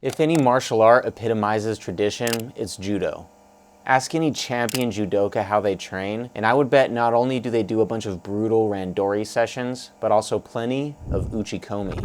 If any martial art epitomizes tradition, it's judo. Ask any champion judoka how they train, and I would bet not only do they do a bunch of brutal randori sessions, but also plenty of uchikomi.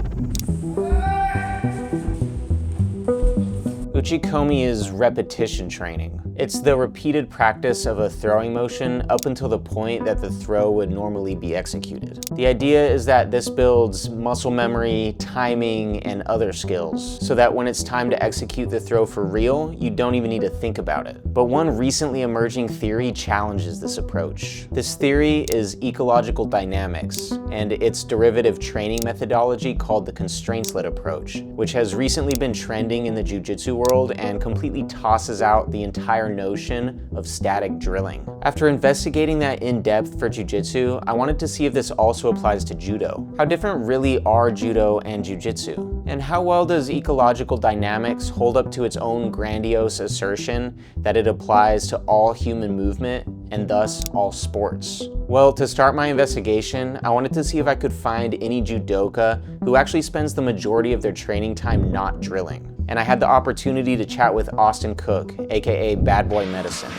Uchikomi is repetition training. It's the repeated practice of a throwing motion up until the point that the throw would normally be executed. The idea is that this builds muscle memory, timing, and other skills, so that when it's time to execute the throw for real, you don't even need to think about it. But one recently emerging theory challenges this approach. This theory is ecological dynamics, and its derivative training methodology called the constraints-led approach, which has recently been trending in the jiu-jitsu world and completely tosses out the entire notion of static drilling. After investigating that in depth for jiu-jitsu, I wanted to see if this also applies to judo. How different really are judo and jiu-jitsu? And how well does ecological dynamics hold up to its own grandiose assertion that it applies to all human movement and thus all sports? Well, to start my investigation, I wanted to see if I could find any judoka who actually spends the majority of their training time not drilling. And I had the opportunity to chat with Austin Cook, aka Bad Boy Medicine.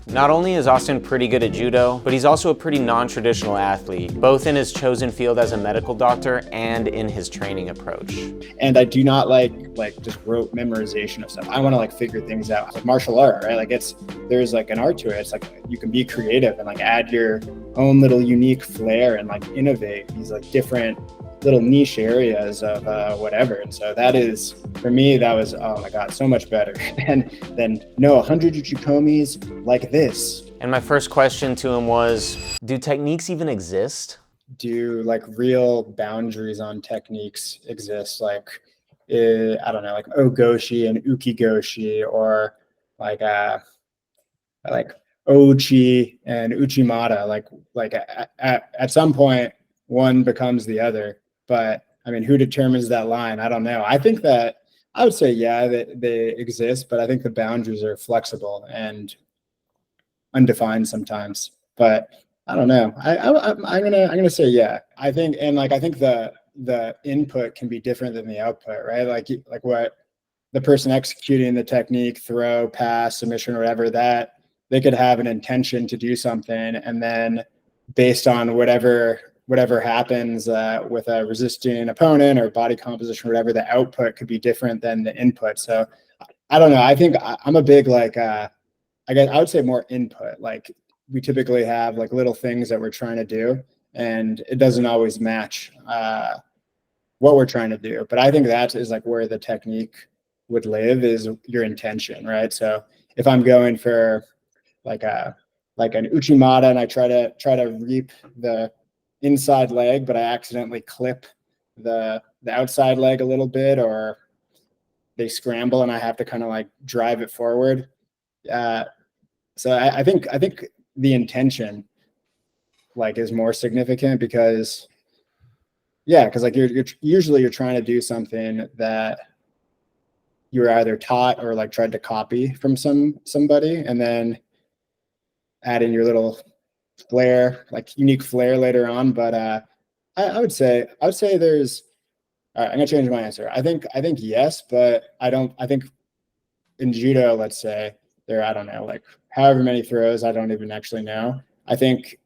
Not only is Austin pretty good at judo, but he's also a pretty non-traditional athlete, both in his chosen field as a medical doctor and in his training approach. And I do not like just rote memorization of stuff. I want to figure things out. Like martial art, right? There's an art to it. It's you can be creative and add your own little unique flair and innovate these different little niche areas of whatever. And so that is, for me, that was, oh my God, so much better than 100 uchikomis like this. And my first question to him was, do techniques even exist? Do real boundaries on techniques exist? I don't know, ogoshi and ukigoshi, or ochi and uchimata. At some point, one becomes the other. But I mean, who determines that line? I don't know. I think that I would say, yeah, they exist, but I think the boundaries are flexible and undefined sometimes. But I don't know. I'm gonna say yeah. I think the input can be different than the output, right? Like what the person executing the technique, throw, pass, submission, or whatever, that they could have an intention to do something, and then based on whatever happens with a resisting opponent or body composition, or whatever, the output could be different than the input. So I don't know. I think I'm a big I guess I would say more input. We typically have little things that we're trying to do, and it doesn't always match what we're trying to do. But I think that is where the technique would live, is your intention, right? So if I'm going for an uchimata and I try to reap the inside leg, but I accidentally clip the outside leg a little bit, or they scramble and I have to kind of drive it forward. So I think the intention is more significant, because you're usually trying to do something that you were either taught or tried to copy from somebody, and then add in your little flair, unique flair later on. But I would say there's, all right, I'm gonna change my answer. I think yes, but I think in judo, let's say, there, I don't know, however many throws, I don't even actually know. I think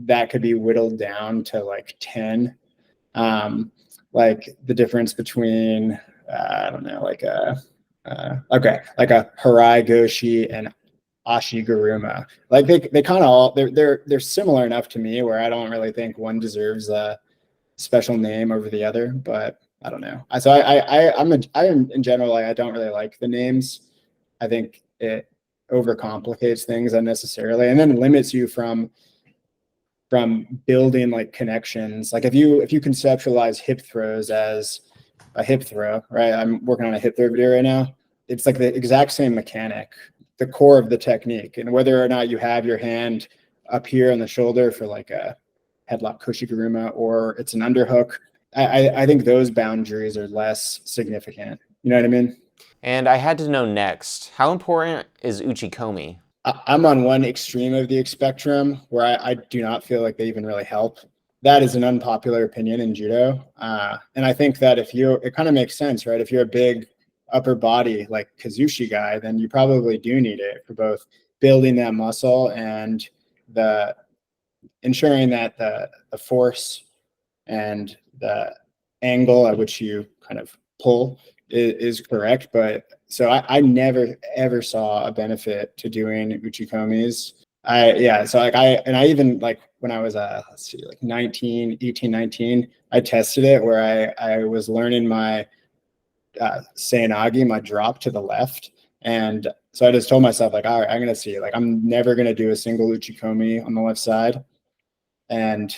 that could be whittled down to 10. The difference between I don't know, a harai goshi and ashiguruma. They kind of all, they're similar enough to me where I don't really think one deserves a special name over the other. But I don't know. So I'm in general, I don't really like the names. I think it overcomplicates things unnecessarily, and then limits you from building connections. If you conceptualize hip throws as a hip throw, right? I'm working on a hip throw video right now. It's the exact same mechanic, the core of the technique, and whether or not you have your hand up here on the shoulder for a headlock koshiguruma, or it's an underhook. I think those boundaries are less significant. You know what I mean? And I had to know next, how important is uchikomi? I'm on one extreme of the spectrum where I do not feel like they even really help. That is an unpopular opinion in judo. And I think that it kind of makes sense, right? If you're a big upper body like Kazushi guy, then you probably do need it for both building that muscle and the ensuring that the force and the angle at which you kind of pull is correct. But so I never ever saw a benefit to doing uchikomis. So like I even like when I was let's see, like 18, 19, I tested it where I was learning my Seanagi, my drop to the left. And so I just told myself, like, all right, I'm gonna see, like, I'm never gonna do a single uchikomi on the left side. And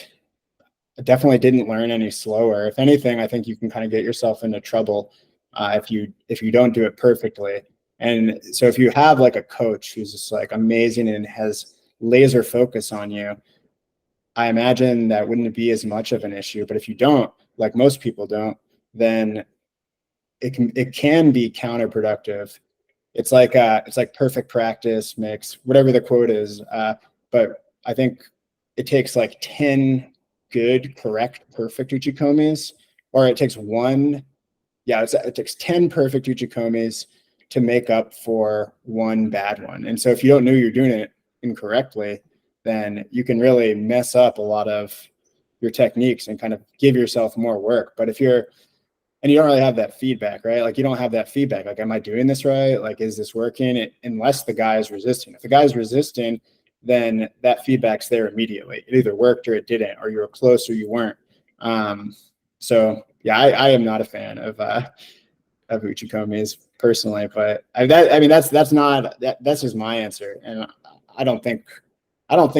I definitely didn't learn any slower. If anything, I think you can kind of get yourself into trouble if you don't do it perfectly. And so if you have like a coach who's just like amazing and has laser focus on you, I imagine that wouldn't be as much of an issue. But if you don't, like most people don't, then it can be counterproductive. It's like perfect practice makes whatever the quote is. But I think it takes like 10 good, correct, perfect uchikomis, or it takes one. Yeah, it takes 10 perfect uchikomis to make up for one bad one. And so if you don't know you're doing it incorrectly, then you can really mess up a lot of your techniques and kind of give yourself more work. But if you're and you don't really have that feedback, right? Like you don't have that feedback. Like, am I doing this right? Like, is this working? Unless the guy is resisting. If the guy is resisting, then that feedback's there immediately. It either worked or it didn't, or you were close or you weren't. So yeah, I am not a fan of uchikomis personally, but that's just my answer, and I don't think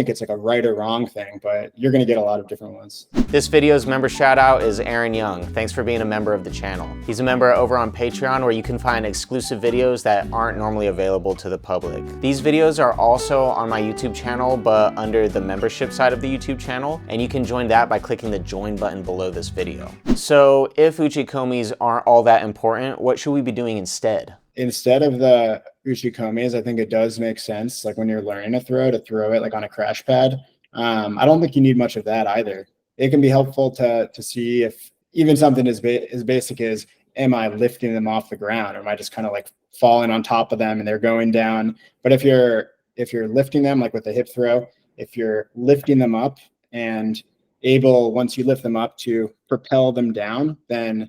it's like a right or wrong thing, but you're going to get a lot of different ones. This video's member shout out is Aaron Young. Thanks for being a member of the channel. He's a member over on Patreon where you can find exclusive videos that aren't normally available to the public. These videos are also on my YouTube channel, but under the membership side of the YouTube channel, and you can join that by clicking the join button below this video. So if uchikomis aren't all that important, what should we be doing instead? Instead of the uchikomis, I think it does make sense, like when you're learning to throw it like on a crash pad. I don't think you need much of that either. It can be helpful to see if even something as basic as, am I lifting them off the ground, or am I just kind of like falling on top of them and they're going down? But if you're lifting them, like with a hip throw, if you're lifting them up and able, once you lift them up, to propel them down, then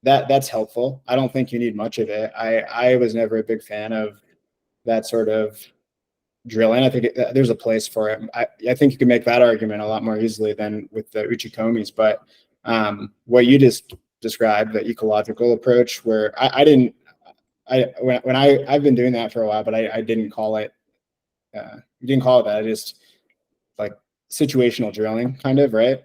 that's helpful. I don't think you need much of it. I was never a big fan of that sort of drilling. I think there's a place for it. I think you can make that argument a lot more easily than with the uchikomis. But what you just described, the ecological approach, where I've been doing that for a while, but I didn't call it that. I just like situational drilling, kind of, right?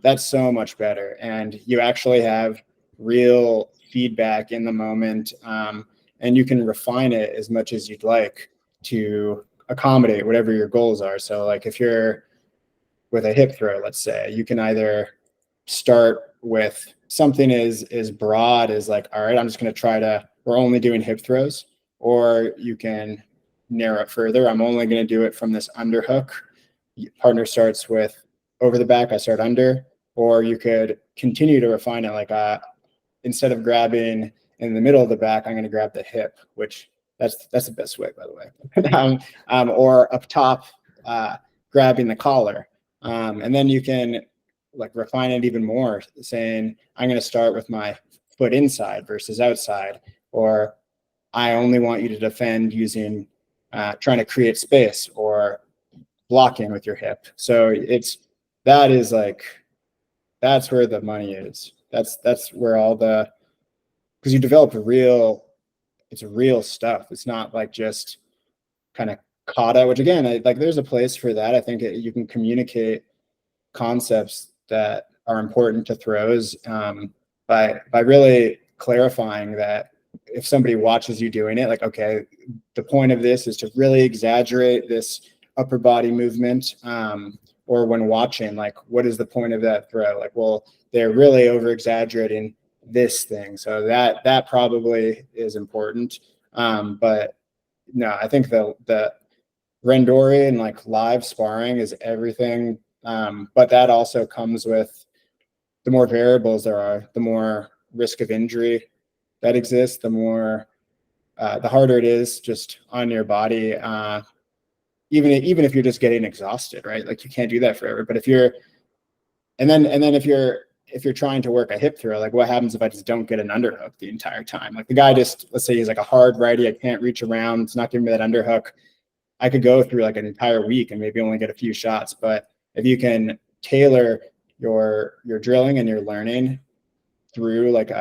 That's so much better, and you actually have real feedback in the moment, and you can refine it as much as you'd like to accommodate whatever your goals are. So like if you're with a hip throw, let's say, you can either start with something as broad as like, all right, I'm just going to we're only doing hip throws, or you can narrow it further. I'm only going to do it from this underhook. Partner starts with over the back, I start under. Or you could continue to refine it, like instead of grabbing in the middle of the back, I'm going to grab the hip, which that's the best way, by the way. Or up top, grabbing the collar. And then you can like refine it even more, saying, I'm going to start with my foot inside versus outside, or I only want you to defend using trying to create space or blocking with your hip. So that's where the money is. That's where because you develop it's real stuff. It's not like just kind of kata, which again, like there's a place for that. I think you can communicate concepts that are important to throws by really clarifying that if somebody watches you doing it, like, okay, the point of this is to really exaggerate this upper body movement, or when watching, like, what is the point of that throw? Like, well, they're really over exaggerating this thing. So that probably is important. But no, I think the randori and like live sparring is everything. But that also comes with the more variables there are, the more risk of injury that exists, the harder it is just on your body. Even if you're just getting exhausted, right? Like you can't do that forever. But if you're if you're trying to work a hip throw, like what happens if I just don't get an underhook the entire time? Like the guy just, let's say he's like a hard righty, I can't reach around, it's not giving me that underhook. I could go through like an entire week and maybe only get a few shots. But if you can tailor your drilling and your learning through like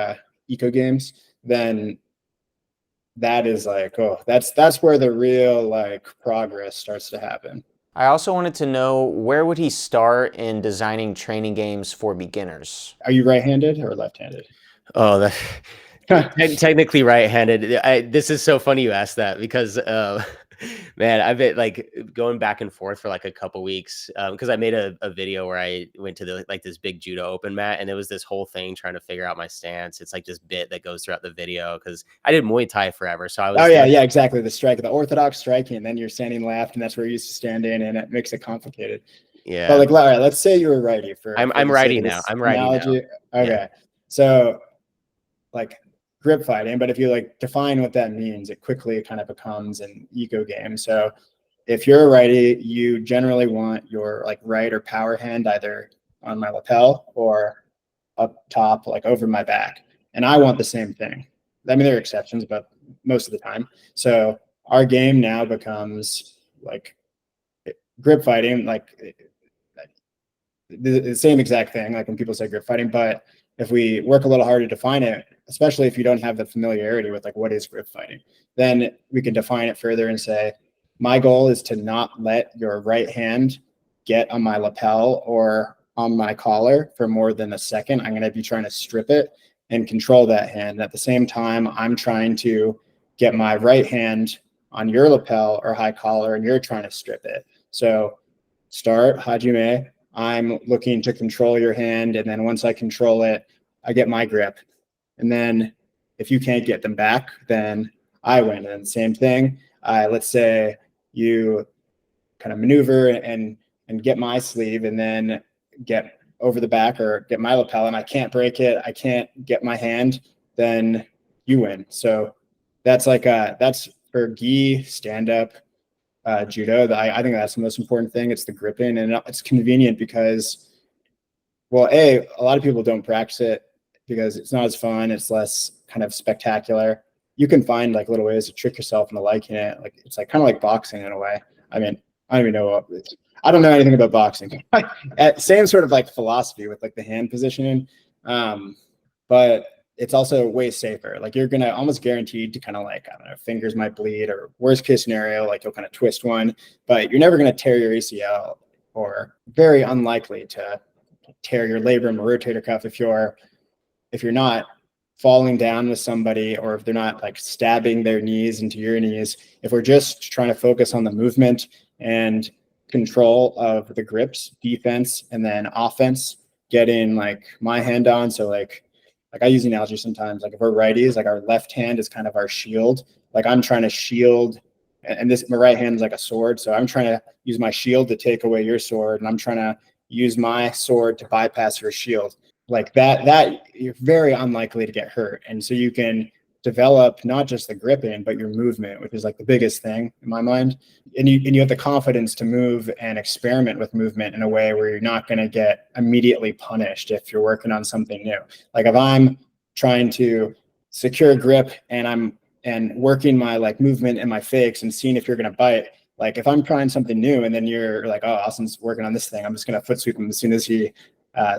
eco games, then that is like, oh, that's where the real like progress starts to happen. I also wanted to know, where would he start in designing training games for beginners? Are you right-handed or left-handed? Oh, technically right-handed. This is so funny you asked that because, man, I've been like going back and forth for like a couple weeks because I made a video where I went to this big judo open mat, and it was this whole thing trying to figure out my stance. It's like this bit that goes throughout the video because I did Muay Thai forever, so I was. Oh yeah, exactly. The orthodox striking, and then you're standing left, and that's where you used to stand in, and it makes it complicated. Yeah. But like, all right, let's say you were righty I'm righty now. I'm righty now. Okay, yeah. So like grip fighting, but if you like define what that means, it quickly kind of becomes an eco game. So if you're a righty, you generally want your like right or power hand either on my lapel or up top, like over my back. And I want the same thing. I mean, there are exceptions, but most of the time. So our game now becomes like grip fighting, like the same exact thing, like when people say grip fighting, but if we work a little harder to define it, especially if you don't have the familiarity with like what is grip fighting, then we can define it further and say, my goal is to not let your right hand get on my lapel or on my collar for more than a second. I'm going to be trying to strip it and control that hand. At the same time, I'm trying to get my right hand on your lapel or high collar, and you're trying to strip it. So start hajime. I'm looking to control your hand, and then once I control it, I get my grip. And then if you can't get them back, then I win. And same thing. Let's say you kind of maneuver and get my sleeve, and then get over the back or get my lapel, and I can't break it, I can't get my hand, then you win. So that's like that's for gi stand-up judo. I think that's the most important thing. It's the gripping, and it's convenient because, well, a lot of people don't practice it because it's not as fun. It's less kind of spectacular. You can find like little ways to trick yourself into liking it. Like it's like kind of like boxing in a way. I mean, I don't even know. I don't know anything about boxing. Same sort of like philosophy with like the hand positioning, but it's also way safer. Like you're gonna almost guaranteed to kind of like, I don't know, fingers might bleed, or worst case scenario, like you'll kind of twist one, but you're never gonna tear your ACL, or very unlikely to tear your labrum or rotator cuff if you're not falling down with somebody, or if they're not like stabbing their knees into your knees. If we're just trying to focus on the movement and control of the grips, defense, and then offense, getting like my hand on. So like I use the analogy sometimes, like if we're righties, like our left hand is kind of our shield. Like I'm trying to shield, and my right hand is like a sword. So I'm trying to use my shield to take away your sword, and I'm trying to use my sword to bypass your shield. Like that you're very unlikely to get hurt. And so you can develop not just the gripping, but your movement, which is like the biggest thing in my mind. And you have the confidence to move and experiment with movement in a way where you're not going to get immediately punished if you're working on something new. Like if I'm trying to secure grip and working my like movement and my fakes and seeing if you're going to bite, like if I'm trying something new and then you're like, oh, Austin's working on this thing, I'm just going to foot sweep him as soon as he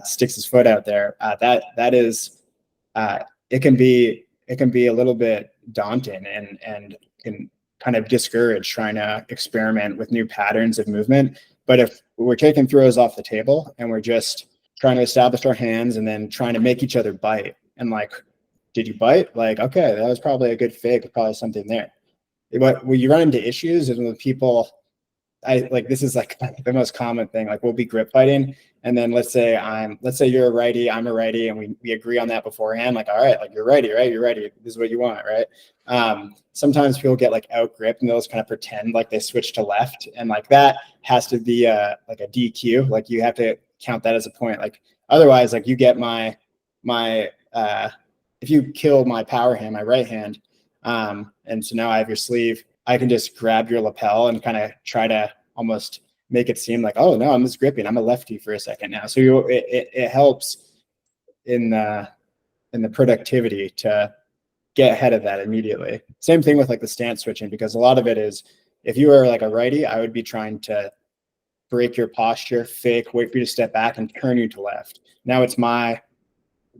sticks his foot out there. That is, it can be a little bit daunting and can kind of discourage trying to experiment with new patterns of movement. But if we're taking throws off the table and we're just trying to establish our hands and then trying to make each other bite, and like, did you bite? Like, okay, that was probably a good fake, probably something there. But when you run into issues is when people I like, this is like the most common thing. Like we'll be grip fighting, and then let's say you're a righty, I'm a righty, and we agree on that beforehand. Like, all right, like you're righty, right? You're righty. This is what you want, right? Sometimes people get like out gripped and they'll just kind of pretend like they switch to left, and like that has to be like a DQ. Like you have to count that as a point. Like otherwise, like you get my if you kill my power hand, my right hand, and so now I have your sleeve, I can just grab your lapel and kind of try to almost make it seem like, oh no, I'm just gripping. I'm a lefty for a second now. So it helps in the productivity to get ahead of that immediately. Same thing with like the stance switching, because a lot of it is, if you were like a righty, I would be trying to break your posture, fake, wait for you to step back and turn you to left. Now it's my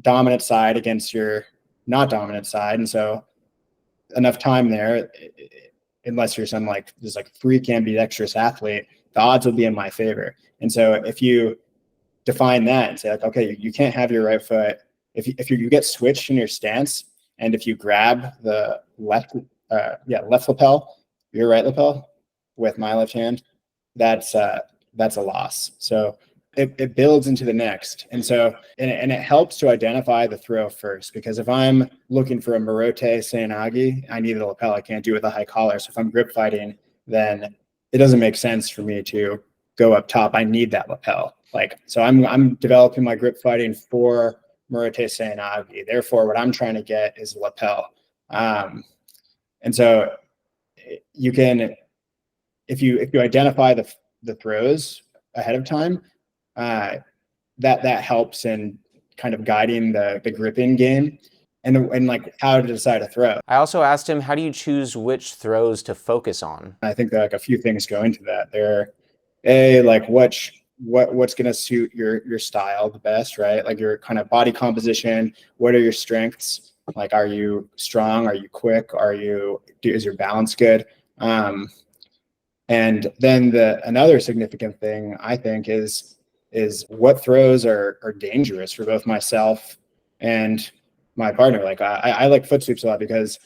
dominant side against your not dominant side. And so enough time there, unless you're some like just like freak ambidextrous athlete, the odds will be in my favor. And so if you define that and say like, okay, you can't have your right foot, if you get switched in your stance, and if you grab the left lapel, your right lapel with my left hand, that's a loss. So it builds into the next. And so, and it helps to identify the throw first, because if I'm looking for a Morote Seoinage, I need a lapel. I can't do it with a high collar. So if I'm grip fighting, then it doesn't make sense for me to go up top. I need that lapel. Like, so I'm developing my grip fighting for Morote Seoinage. Therefore, what I'm trying to get is lapel. And so you can, if you identify the throws ahead of time, that helps in kind of guiding the gripping game and like how to decide a throw. I also asked him, how do you choose which throws to focus on? I think that like a few things go into that. There, like what's going to suit your style the best, right? Like your kind of body composition. What are your strengths? Like, are you strong? Are you quick? Is your balance good? And then another significant thing I think is what throws are dangerous for both myself and my partner. Like I like foot sweeps a lot because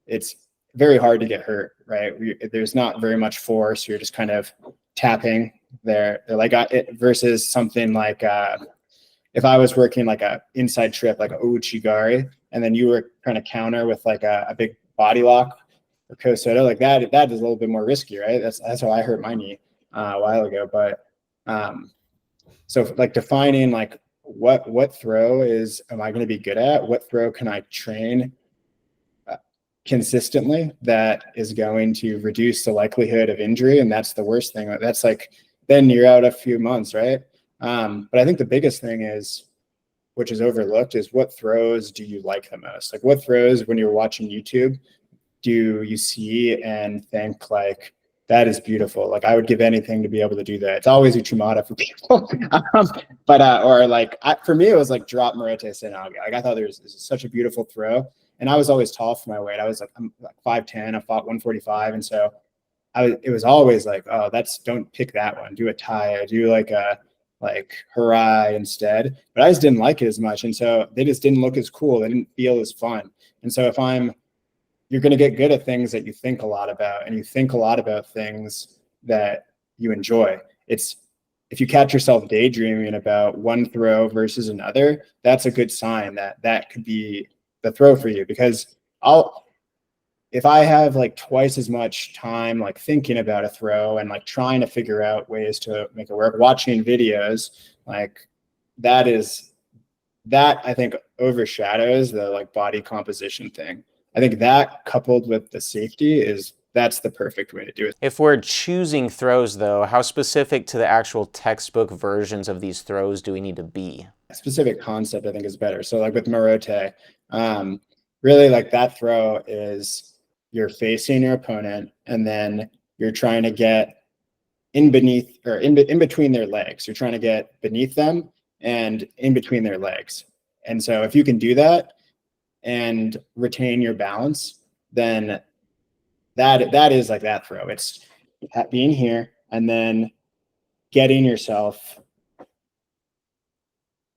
it's very hard to get hurt, right? There's not very much force. You're just kind of tapping there. Like it versus something like if I was working like a inside trip, like a uchikomi, and then you were trying to counter with like a big body lock or kosoto, like that is a little bit more risky, right? That's how I hurt my knee a while ago. But so like defining like what throw am I going to be good at? What throw can I train consistently that is going to reduce the likelihood of injury? And that's the worst thing. That's like, then you're out a few months, right? But I think the biggest thing is, which is overlooked, is what throws do you like the most? Like what throws, when you're watching YouTube, do you see and think like, that is beautiful? Like I would give anything to be able to do that. It's always uchimata for people. Or like, for me, it was like drop Morote Seoinage. Like I thought there was such a beautiful throw. And I was always tall for my weight. I'm like 5'10", I fought 145. And so it was always like, oh, don't pick that one. Do a tie, do like Harai instead. But I just didn't like it as much. And so they just didn't look as cool. They didn't feel as fun. And so you're going to get good at things that you think a lot about, and you think a lot about things that you enjoy. If you catch yourself daydreaming about one throw versus another, that's a good sign that could be the throw for you. Because if I have like twice as much time like thinking about a throw and like trying to figure out ways to make it work, watching videos, like that I think overshadows the like body composition thing. I think that coupled with the safety that's the perfect way to do it. If we're choosing throws though, how specific to the actual textbook versions of these throws do we need to be? A specific concept I think is better. So like with Morote, really like that throw is you're facing your opponent and then you're trying to get in between their legs. You're trying to get beneath them and in between their legs. And so if you can do that and retain your balance, then that is like that throw. It's being here and then getting yourself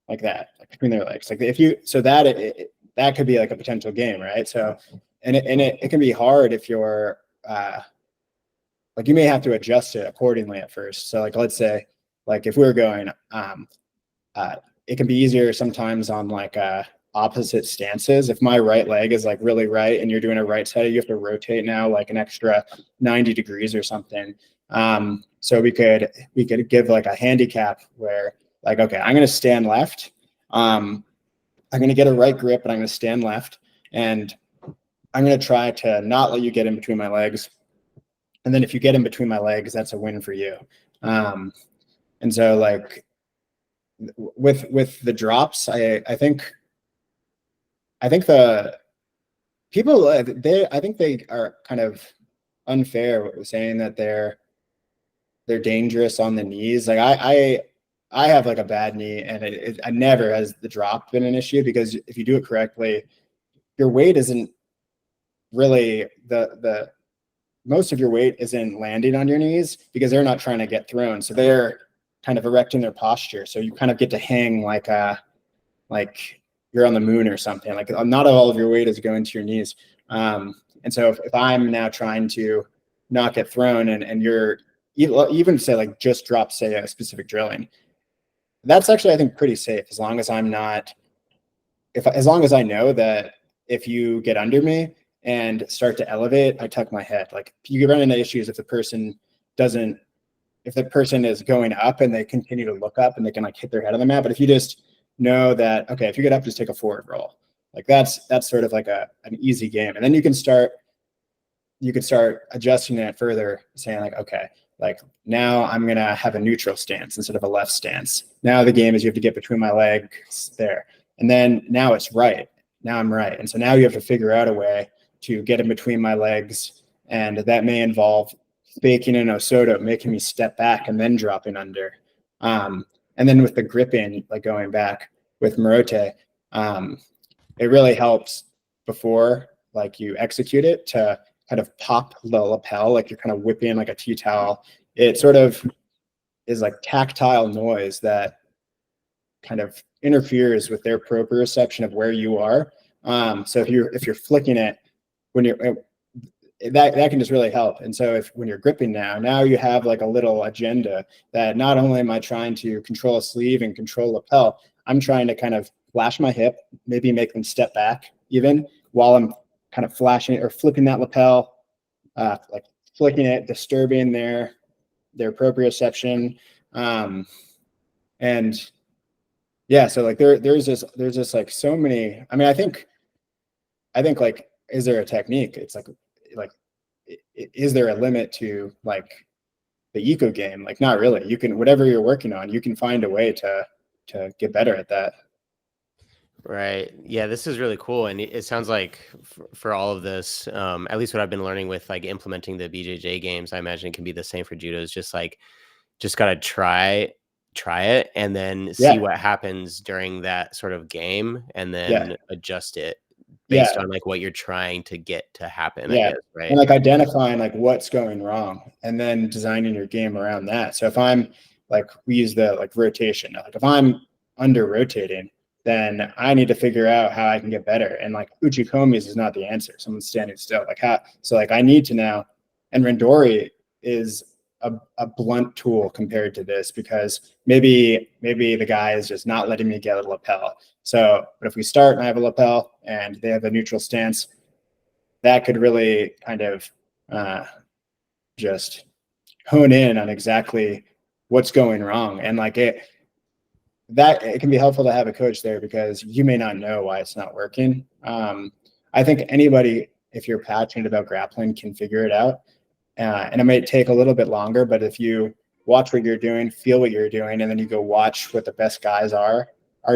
like that, like between their legs. Like that could be like a potential game, right? So and it can be hard if you're like you may have to adjust it accordingly at first. So like, let's say like if we were going, it can be easier sometimes on like opposite stances. If my right leg is like really right and you're doing a right side, you have to rotate now like an extra 90 degrees or something. So we could give like a handicap where like, okay, I'm going to stand left. I'm going to get a right grip, but I'm going to stand left, and I'm going to try to not let you get in between my legs. And then if you get in between my legs, that's a win for you. And so like with the drops, I think the people, I think they are kind of unfair with saying that they're dangerous on the knees. Like I have like a bad knee, and I never has the drop been an issue, because if you do it correctly, your weight isn't really the most of your weight isn't landing on your knees, because they're not trying to get thrown. So they're kind of erecting their posture. So you kind of get to hang like you're on the moon or something. Like not all of your weight is going to your knees. And so if I'm now trying to not get thrown, and you're even say like just drop, say a specific drilling, that's actually, I think, pretty safe, as long as I'm not, as long as I know that if you get under me and start to elevate, I tuck my head. Like you can run into issues if the person is going up and they continue to look up and they can like hit their head on the mat. But if you just know that, okay, if you get up, just take a forward roll. Like that's sort of like an easy game. And then you can start adjusting it further, saying like, okay, like now I'm going to have a neutral stance instead of a left stance. Now the game is you have to get between my legs there. And then now it's right. Now I'm right. And so now you have to figure out a way to get in between my legs. And that may involve faking an Osoto, making me step back and then dropping under. And then with the gripping, like going back with Morote, it really helps before like you execute it to kind of pop the lapel, like you're kind of whipping like a tea towel. It sort of is like tactile noise that kind of interferes with their proprioception of where you are. So if you're flicking it when you're that can just really help. And so when you're gripping now you have like a little agenda that not only am I trying to control a sleeve and control lapel, I'm trying to kind of flash my hip, maybe make them step back even while I'm kind of flashing it or flipping that lapel, like flicking it, disturbing their proprioception. And yeah, so like there's just like so many. I mean, I think like, is there a technique? It's like is there a limit to like the eco game? Like not really. You can, whatever you're working on, you can find a way to get better at that. Right. Yeah, this is really cool. And it sounds like for all of this, at least what I've been learning with like implementing the BJJ games, I imagine it can be the same for judo. Is just like, just got to try it and then see what happens during that sort of game, and then adjust it based on like what you're trying to get to happen, I guess, right? And like identifying like what's going wrong and then designing your game around that. So if I'm like, we use the like rotation, like if I'm under rotating, then I need to figure out how I can get better. And like uchikomis is not the answer. Someone's standing still. Like how, so like I need to now, and Randori is a blunt tool compared to this, because maybe the guy is just not letting me get a lapel. So, but if we start and I have a lapel and they have a neutral stance, that could really kind of just hone in on exactly what's going wrong. And like it can be helpful to have a coach there, because you may not know why it's not working. I think anybody, if you're passionate about grappling, can figure it out. And it might take a little bit longer, but if you watch what you're doing, feel what you're doing, and then you go watch what the best guys are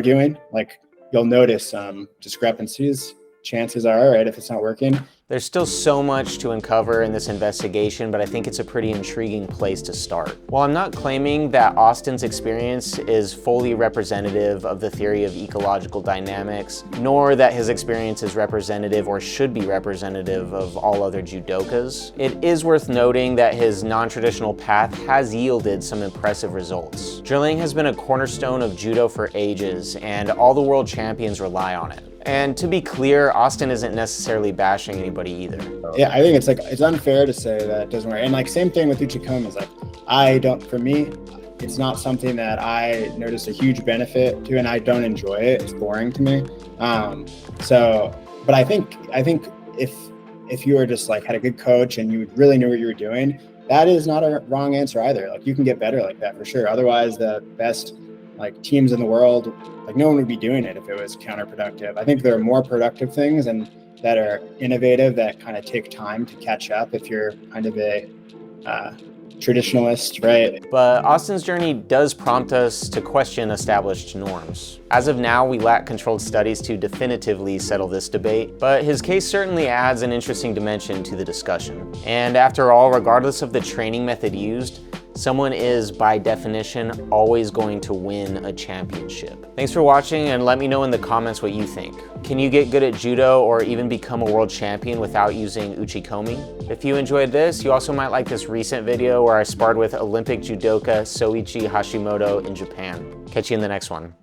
doing, like you'll notice discrepancies. Chances are, right, if it's not working. There's still so much to uncover in this investigation, but I think it's a pretty intriguing place to start. While I'm not claiming that Austin's experience is fully representative of the theory of ecological dynamics, nor that his experience is representative or should be representative of all other judokas, it is worth noting that his non-traditional path has yielded some impressive results. Drilling has been a cornerstone of judo for ages, and all the world champions rely on it. And to be clear, Austin isn't necessarily bashing anybody either. Yeah, I think it's unfair to say that it doesn't work. And like same thing with uchikomi is like, for me, it's not something that I notice a huge benefit to, and I don't enjoy it. It's boring to me. But I think if you were just like had a good coach and you really knew what you were doing, that is not a wrong answer either. Like you can get better like that for sure. Otherwise, the best like teams in the world, like no one would be doing it if it was counterproductive. I think there are more productive things and that are innovative that kind of take time to catch up if you're kind of a traditionalist, right? But Austin's journey does prompt us to question established norms. As of now, we lack controlled studies to definitively settle this debate, but his case certainly adds an interesting dimension to the discussion. And after all, regardless of the training method used, someone is, by definition, always going to win a championship. Thanks for watching, and let me know in the comments what you think. Can you get good at judo or even become a world champion without using uchikomi? If you enjoyed this, you also might like this recent video where I sparred with Olympic judoka Soichi Hashimoto in Japan. Catch you in the next one.